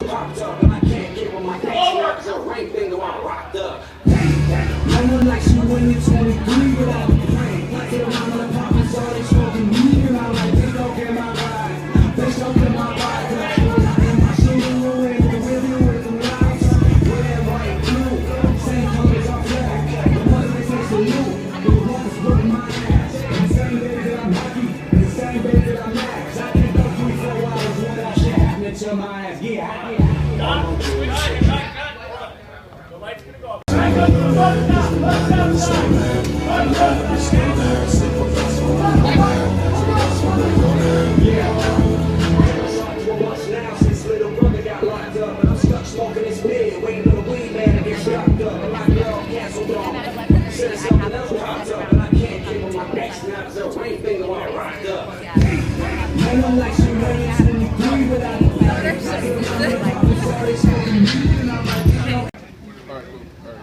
popped up, and I can't get on my neck. So ring finger, I'm rocked up. No one likes you when you're 23 without a brain. Get around the apartments, all they smoking weed, and I'm like, they don't get my ride. They don't get my ride. In my shooting room, with the rhythm, with the lights. Red, white, blue, same colors on flag. The mother they say salute, the ones with my ass. And the same day that I'm happy, and the same day that I'm mad. I can't go 3-4 hours without shit happening to my ass. Yeah. The light's gonna go up. Smoking this bed, waiting on the weed man to get strapped up. And my girl canceled off. Said something else popped up, and I can't keep on my back snaps up. Ring finger when I rocked up. No one likes you when you're 23 without a plan.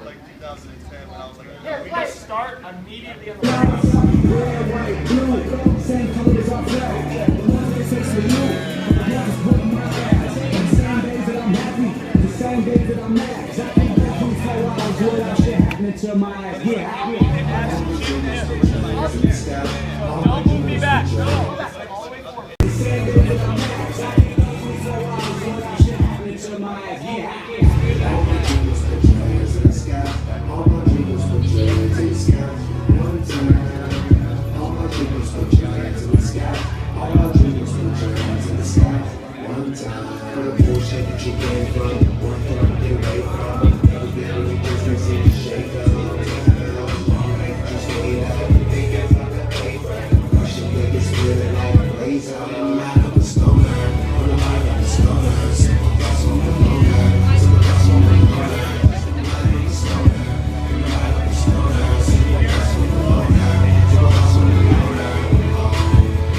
Like 2010 when I was like, yeah, let's start immediately on the red, white, blue, same colors on flag. The ones that say salute, the ones with my ass. The same days that I'm happy, the same days that I'm mad. I can't go 3-4 hours without shit happening to my ass. Yeah. Don't move me back. No. All the way forward. The same days that I'm mad. I can't go 3-4 hours without shit happening to my ass. Yeah. All my dreams put your hands in the sky. One time. All my dreams put your hands in the sky. All my dreams put your hands in the sky. One time. For the bullshit that you came from. One thing to get away from.